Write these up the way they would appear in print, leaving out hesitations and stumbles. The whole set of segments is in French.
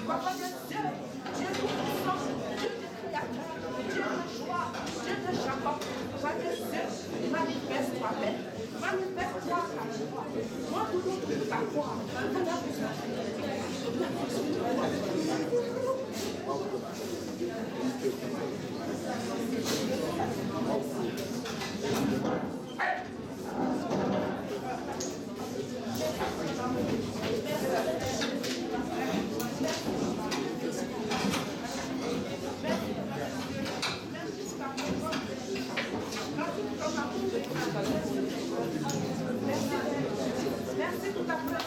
Papa de Dieu, Dieu tout-puissant, Dieu de créateur, Dieu de joie, Dieu de Jacob, Papa de Dieu, manifeste-toi, Père, manifeste-toi ta joie. Moi, tout le monde ta foi. Merci pour ta présence.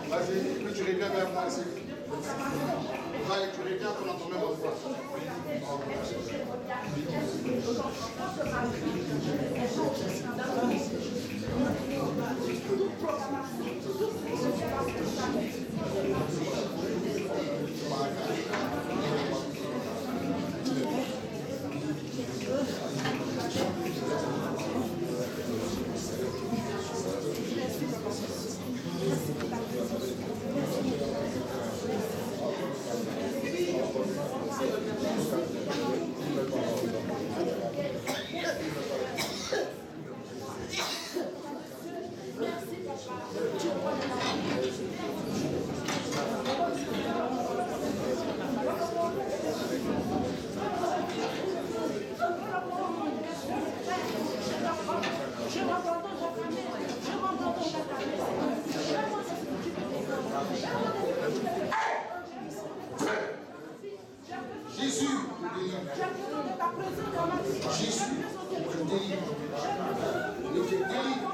Vas-y, puis tu reviens vers moi ici. Tu reviens pendant ton même endroit. Jésus, Jésus, je délivre. Je te délivre.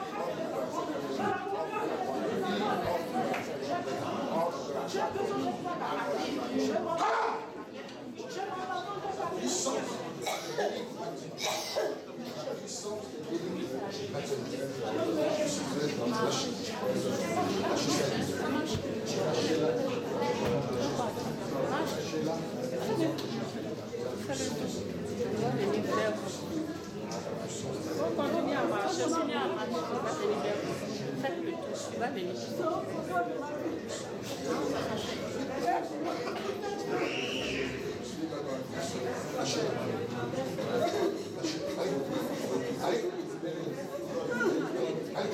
Continue à marcher, continue à marcher, va te libérer. Faites le tout, tu vas venir. Allez, allez,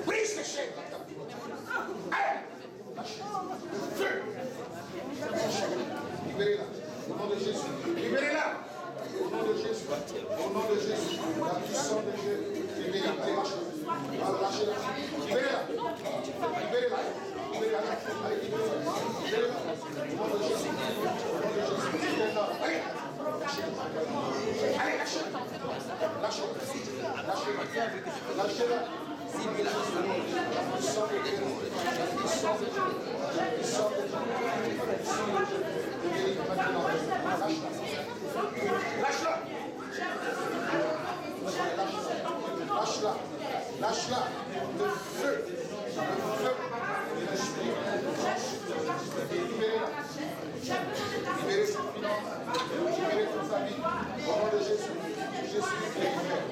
brise les chaînes. Allez, feu. Libérez-la, au nom de Jésus. Libérez-la. Au nom de Jésus, au nom de Jésus, la puissance de Dieu, libérez-la, allez, lâchez-la, libérez-la, libérez-la, libérez-la, allez, libérez-la, au nom de Jésus, libérez-la, allez, allez, lâchez-la, lâchez-la, lâchez-la, lâchez-la, Lâche-la. Lâche-la. Lâche-la. Le feu. Le feu de l'esprit. Libérez-la. Libérez cette fille. Libérez toute sa vie. Au nom de Jésus. Jésus te libère.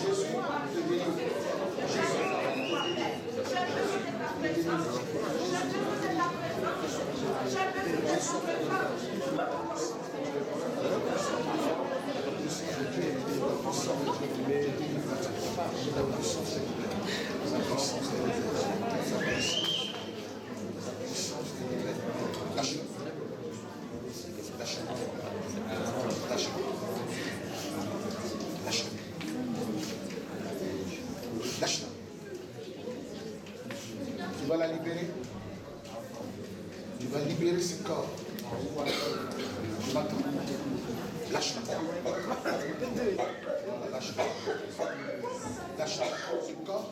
Jésus te délivre. Jésus lâche-la. Tu vas la libérer. Tu vas libérer ce corps. Tu m'attends. Lâche-la. Lâche-la. Lâche-la. Ce corps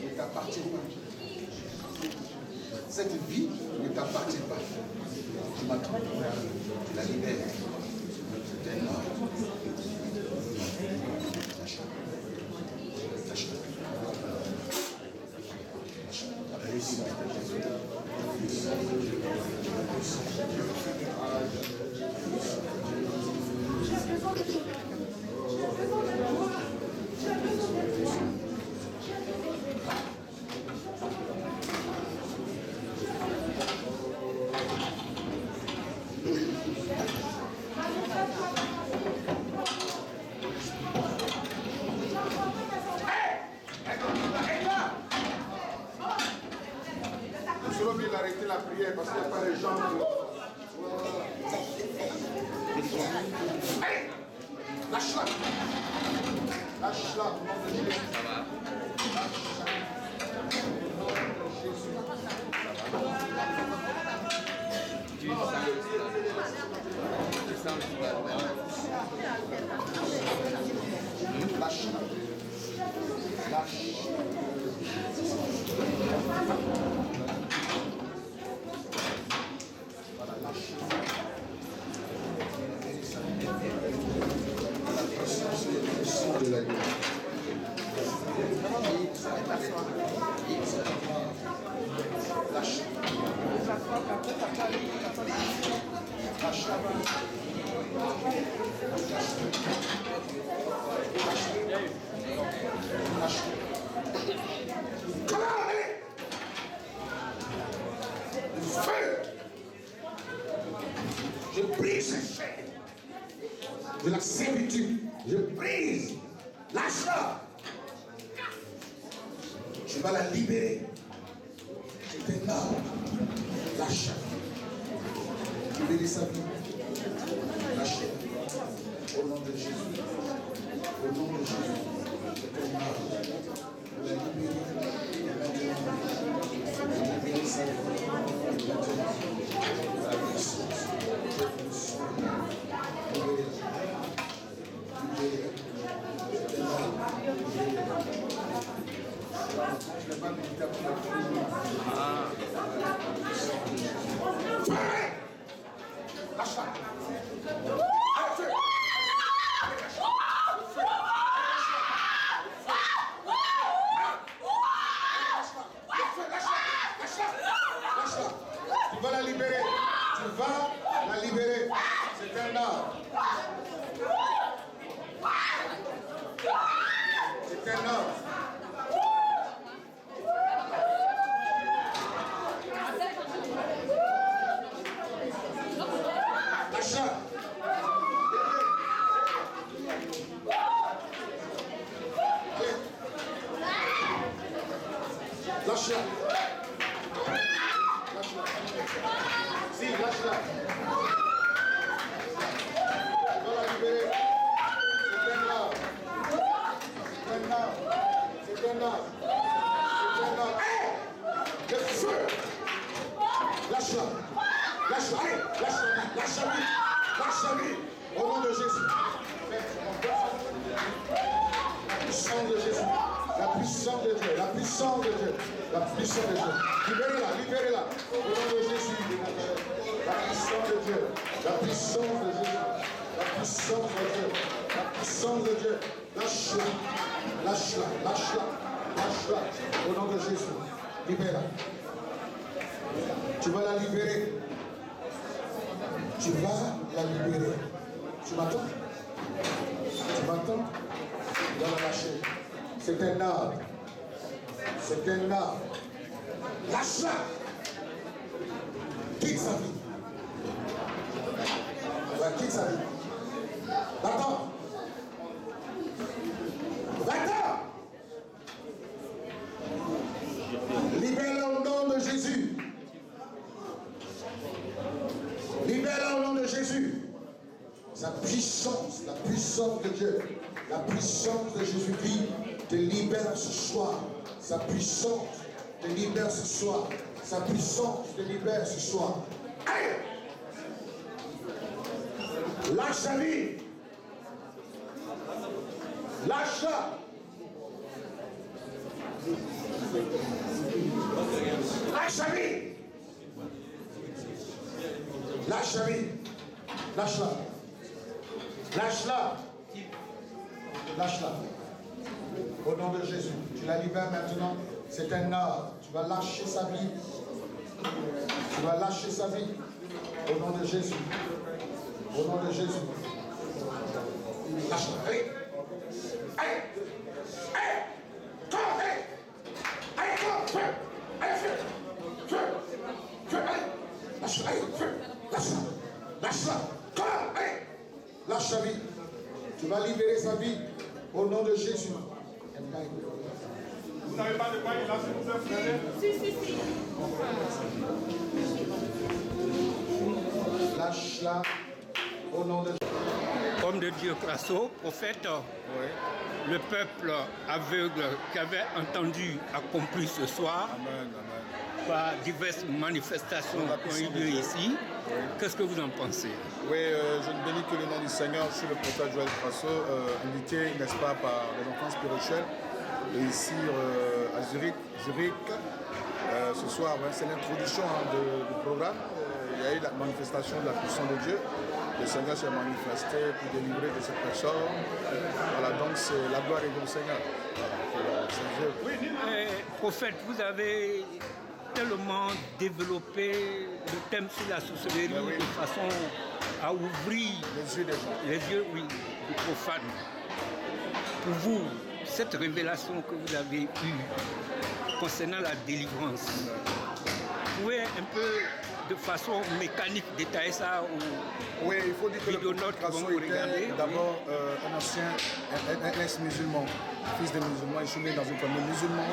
ne t'appartient pas. Cette vie ne t'appartient pas. Tu m'attends. Tu la libères. C'est un ordre. Lâche-la. Lâche-la. Je vais oublier d'arrêter la prière parce qu'il n'y a pas de gens qui... Allez, lâche-la. Lâche-la au nom de Jésus. Lâche-la. Lâche-la. Lâche. Voilà, lâche. De la gueule. Lâche. Lâche. Lâche. Comment allez? Feu. Je brise ces chaînes de la servitude. Je brise. Lâche-la. Tu vas la libérer. C'est un ordre. Lâche. Libérez sa vie. Lâchez. Au nom de Jésus. Au nom de Jésus. C'est un ordre. Vous la libérez. Libérez sa vie. La puissance. Libérez-la. Je n'ai pas médité pour la lâche-la. Tu vas la libérer. Tu vas la libérer. C'est un ordre. C'est un ordre. Lâche-la. Allez. Lâche-la. Lâche-la. Si, lâche-la. Tu vas la libérer. C'est un ordre. C'est un ordre. C'est un ordre. C'est un ordre. Le feu. Lâche-la. Lâche-la. Allez, lâche-la. Lâche-la. Lâche-la. Au nom de Jésus. La puissance de Jésus. La puissance de Dieu, la puissance de Dieu, la puissance de Dieu. Libérez-la, libérez-la. Au nom de Jésus, la puissance de Dieu, la puissance de Jésus, la puissance de Dieu, la puissance de Dieu. Lâche-la, lâche-la, lâche-la, lâche-la. Au nom de Jésus, libère-la. Tu vas la libérer. Tu vas la libérer. Tu m'attends? Tu m'attends? Tu vas la lâcher. C'est un arbre. C'est un arbre. Lâche-la. Quitte sa vie. Quitte sa vie. Va-t'en. Va-t'en. Libère-la au nom de Jésus. Libère-la au nom de Jésus. Sa puissance, la puissance de Dieu, la puissance de Jésus-Christ te libère ce soir. Sa puissance te libère ce soir. Sa puissance te libère ce soir. Allez! Lâche sa vie. Lâche-la. Lâche sa vie. Lâche sa vie. Lâche-la. Lâche-la. Lâche-la. Au nom de Jésus. Tu la libères maintenant. C'est un arbre. Tu vas lâcher sa vie. Tu vas lâcher sa vie. Au nom de Jésus. Au nom de Jésus. Lâche-la. Allez. Allez. Allez. Toi, allez. Allez, toi. Feu. Allez, feu. Feu. Feu. Allez. Lâche-la. Allez, feu. Lâche-la. Lâche-la. Toi, allez. Lâche sa vie. Tu vas libérer sa vie. Au nom de Jésus. Vous n'avez pas de quoi il a sur vous, frère? Si. Lâche-la. Au nom de Jésus. Homme de Dieu Crasso, prophète, le peuple aveugle qui avait entendu accompli ce soir par diverses manifestations qui ont eu lieu ici. Qu'est-ce que vous en pensez? Oui, je ne bénis que le nom du Seigneur. Je suis le prophète Joël Crasso, invité, n'est-ce pas, par les enfants spirituels. Et ici, à Zurich. Ce soir, c'est l'introduction du programme. Il y a eu la manifestation de la puissance de Dieu. Le Seigneur s'est manifesté pour délivrer de cette personne. Voilà, donc c'est la gloire est au Seigneur. Voilà, Prophète, vous avez tellement développé le thème sur la sorcellerie de façon à ouvrir les yeux des gens. Les yeux, oui, du profane. Pour vous, cette révélation que vous avez eue concernant la délivrance, vous pouvez un peu de façon mécanique détailler ça aux oui, il faut dire que le vidéonautes qui vont vous regarder. D'abord un ancien, un ex-musulman, fils de musulman, je suis né dans une famille musulmane.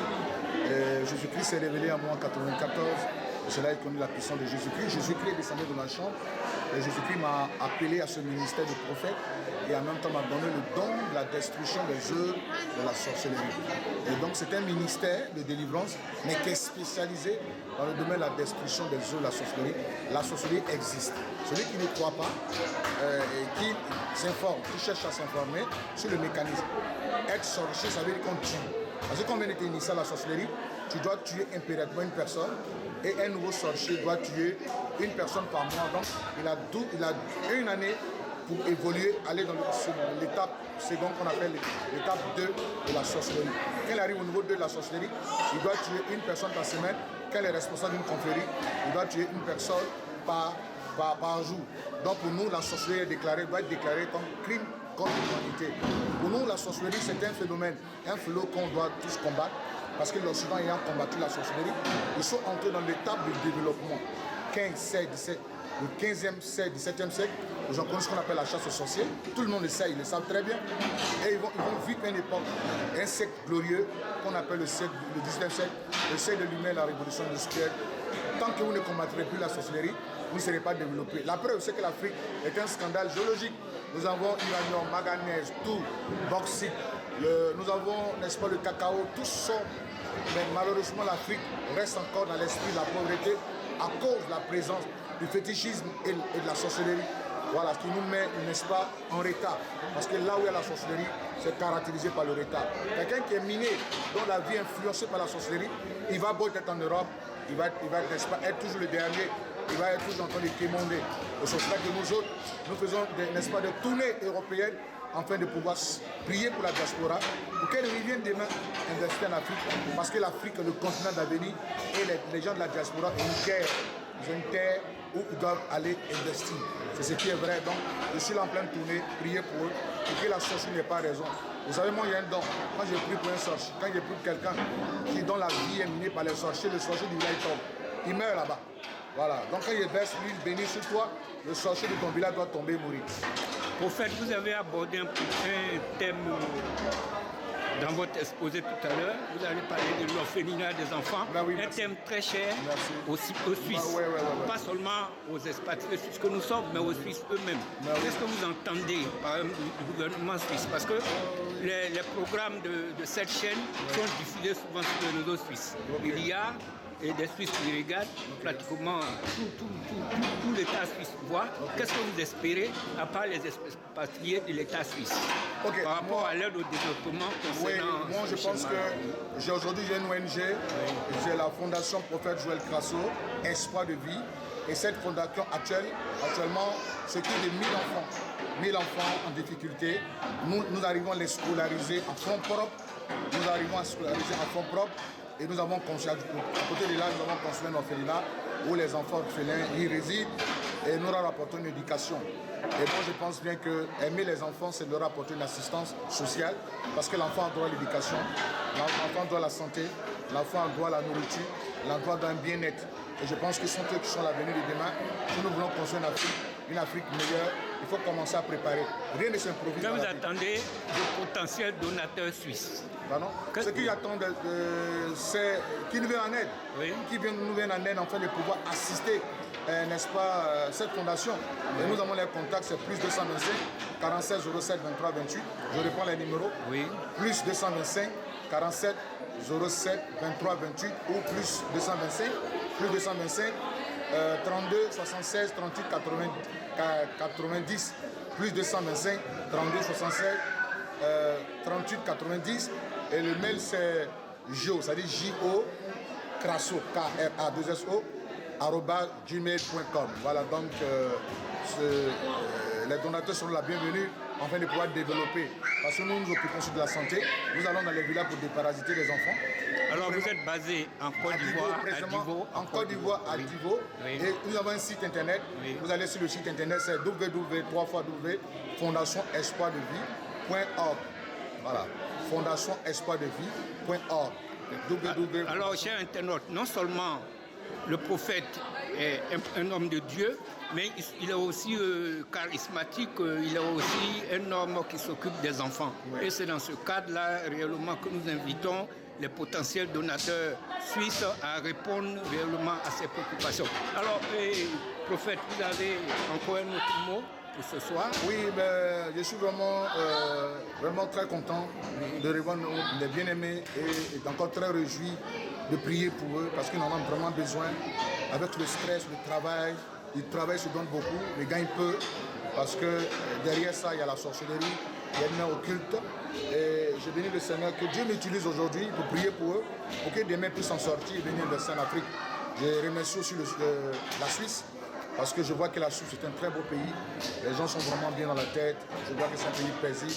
Jésus-Christ s'est révélé à moi en 1994. C'est là que j'ai connu la puissance de Jésus-Christ. Jésus-Christ est descendu de la chambre et Jésus-Christ m'a appelé à ce ministère de prophète et en même temps m'a donné le don de la destruction des œuvres de la sorcellerie. Et donc c'est un ministère de délivrance, mais qui est spécialisé dans le domaine de la destruction des œuvres de la sorcellerie. La sorcellerie existe. Celui qui ne croit pas et qui s'informe, qui cherche à s'informer sur le mécanisme. Être sorcier, ça veut dire qu'on tue. Parce que quand on vient d'être initié à la sorcellerie, tu dois tuer impérativement une personne et un nouveau sorcier doit tuer une personne par mois. Donc il a une année pour évoluer, aller dans l'étape seconde qu'on appelle l'étape 2 de la sorcellerie. Quand il arrive au niveau 2 de la sorcellerie, il doit tuer une personne par semaine. Quand il est responsable d'une confrérie, il doit tuer une personne par jour. Donc pour nous, la sorcellerie doit être déclarée comme crime contre l'humanité. Pour nous, la sorcellerie, c'est un phénomène, un fléau qu'on doit tous combattre. Parce que l'Occident ayant combattu la sorcellerie, ils sont entrés dans l'étape de développement. 15, 16, 17, le 15e siècle, 17e siècle, les gens connaissent ce qu'on appelle la chasse aux sorciers. Tout le monde le sait, ils le savent très bien. Et ils vont vivre une époque, un siècle glorieux qu'on appelle le 19e siècle, le siècle de lumière, la révolution industrielle. Tant que vous ne combattrez plus la sorcellerie, vous ne serez pas développé. La preuve, c'est que l'Afrique est un scandale géologique. Nous avons uranium, manganèse, tout, bauxite. Nous avons, n'est-ce pas, le cacao, tout ça. Mais malheureusement, l'Afrique reste encore dans l'esprit de la pauvreté à cause de la présence du fétichisme et de la sorcellerie. Voilà, ce qui nous met, n'est-ce pas, en retard. Parce que là où il y a la sorcellerie, c'est caractérisé par le retard. Quelqu'un qui est miné, dont la vie est influencée par la sorcellerie, il va beau être en Europe, il va n'est-ce pas, être toujours le dernier, il va être toujours en train de quémander. Et c'est pour cela que nous autres, nous faisons, n'est-ce pas, des tournées européennes afin de pouvoir prier pour la diaspora, pour qu'elle revienne demain investir en Afrique, parce que l'Afrique est le continent d'avenir et les gens de la diaspora ont une terre, ils ont une terre où ils doivent aller investir. C'est ce qui est vrai. Donc, je suis là en pleine tournée, prier pour eux, pour que la sorcière n'ait pas raison. Vous savez, moi, il y a un don. Quand j'ai pris pour un sorcier, quand j'ai pris pour quelqu'un dont la vie est minée par les sorciers, le sorcier du village tombe. Il meurt là-bas. Voilà. Donc, quand il verse l'huile bénie sur toi, le sorcier de ton village doit tomber et mourir. Prophète, vous avez abordé un thème dans votre exposé tout à l'heure. Vous avez parlé de l'orphelinat des enfants. Ben oui, un thème très cher aussi aux Suisses. Ouais. Pas seulement aux expatriés suisses que nous sommes, mais aux Suisses eux-mêmes. Qu'est-ce que vous entendez par exemple, du gouvernement suisse? Parce que les programmes de cette chaîne sont diffusés souvent sur le réseau suisse. Il y a des Suisses qui regardent, pratiquement tout l'État suisse voit. Qu'est-ce que vous espérez, à part les expatriés de l'État suisse, par rapport à l'aide au développement concernant... Oui, moi je pense que aujourd'hui j'ai une ONG, j'ai la Fondation Prophète Joël Crasso, Espoir de vie, et cette fondation actuellement s'occupe de 1000 enfants en difficulté. Nous arrivons à les scolariser en fonds propres, et nous avons construit, à côté de là, nous avons construit un orphelinat où les enfants orphelins y résident et nous leur apportons une éducation. Et moi, je pense bien que aimer les enfants, c'est leur apporter une assistance sociale parce que l'enfant a droit à l'éducation, l'enfant doit la santé, l'enfant doit la nourriture, l'enfant doit un bien-être. Et je pense que ce sont eux qui sont l'avenir de demain. Si nous voulons construire une Afrique meilleure, il faut commencer à préparer. Rien ne s'improvise. Que vous attendez de potentiels donateurs suisses? Pardon? Ce qu'ils attendent, c'est qu'ils nous viennent en aide. Oui. Qu'ils nous viennent en aide afin de pouvoir assister, n'est-ce pas, cette fondation. Et nous avons les contacts, c'est plus 225 47 07 23 28. Je reprends les numéros. Oui. Plus 225 47 07 23 28 ou plus 225 32 76 38 90 plus 225 32 76 38 90 et le mail c'est Jo, c'est-à-dire J-O Crasso K-R-A-2-S-O @gmail.com. Voilà, donc les donateurs seront la bienvenue afin de pouvoir développer. Parce que nous nous occupons de la santé, nous allons dans les villages pour déparasiter les enfants. Alors vous êtes basé en Côte d'Ivoire, à Divo. En Côte d'Ivoire, à Divo. Oui. Et nous avons un site internet. Oui. Vous allez sur le site internet, c'est www.fondationespoirdevie.org. Voilà, fondationespoirdevie.org. Alors, chers internautes, non seulement le prophète est un homme de Dieu, mais il est aussi charismatique, il est aussi un homme qui s'occupe des enfants. Oui. Et c'est dans ce cadre-là réellement que nous invitons les potentiels donateurs suisses à répondre réellement à ces préoccupations. Alors, prophète, vous avez encore un autre mot pour ce soir? Oui, mais je suis vraiment très content de revoir les bien-aimés et encore très réjoui de prier pour eux parce qu'ils en ont vraiment besoin. Avec le stress, le travail, ils travaillent, se donnent beaucoup, mais gagnent peu parce que derrière ça, il y a la sorcellerie, il y a une main occulte. Et je bénis le Seigneur que Dieu m'utilise aujourd'hui pour prier pour eux, pour que demain puissent en sortir et venir investir en Afrique. Je remercie aussi la Suisse. Parce que je vois que la Suisse est un très beau pays. Les gens sont vraiment bien dans la tête. Je vois que c'est un pays paisible.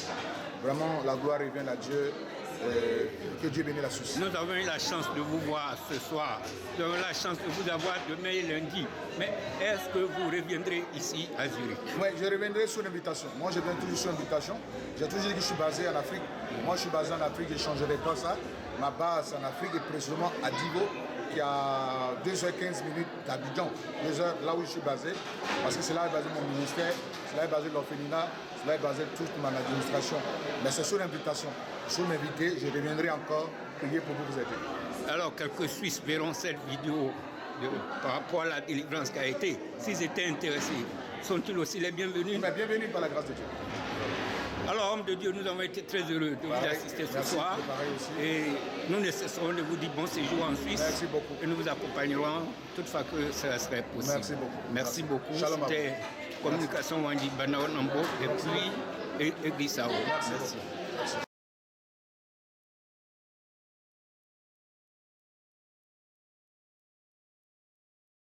Vraiment, la gloire revient à Dieu. Que Dieu bénisse la Suisse. Nous avons eu la chance de vous voir ce soir. Nous avons la chance de vous avoir demain et lundi. Mais est-ce que vous reviendrez ici à Zurich? Oui, je reviendrai sur l'invitation. Moi, je viens toujours sur l'invitation. J'ai toujours dit que je suis basé en Afrique. Moi, je suis basé en Afrique. Je ne changerai pas ça. Ma base en Afrique est précisément à Divo, qui a 2h15 d'Abidjan, 2h là où je suis basé, parce que c'est là est basé mon ministère, c'est là est basé l'orphelinat, c'est là est basé toute mon administration. Mais c'est sur l'invitation. Si vous m'invitez, je reviendrai encore prier pour vous aider. Alors, quelques Suisses verront cette vidéo par rapport à la délivrance qui a été. S'ils étaient intéressés, sont-ils aussi les bienvenus? Mais bienvenue par la grâce de Dieu. Alors, homme de Dieu, nous avons été très heureux de vous assister ce soir. Et nous ne cesserons de vous dire bon séjour en Suisse. Merci beaucoup. Et nous vous accompagnerons toutefois que cela serait possible. Merci beaucoup. Merci beaucoup. Shalom. C'était Communication Wandi Banao Nambo et puis Église Sao. Merci.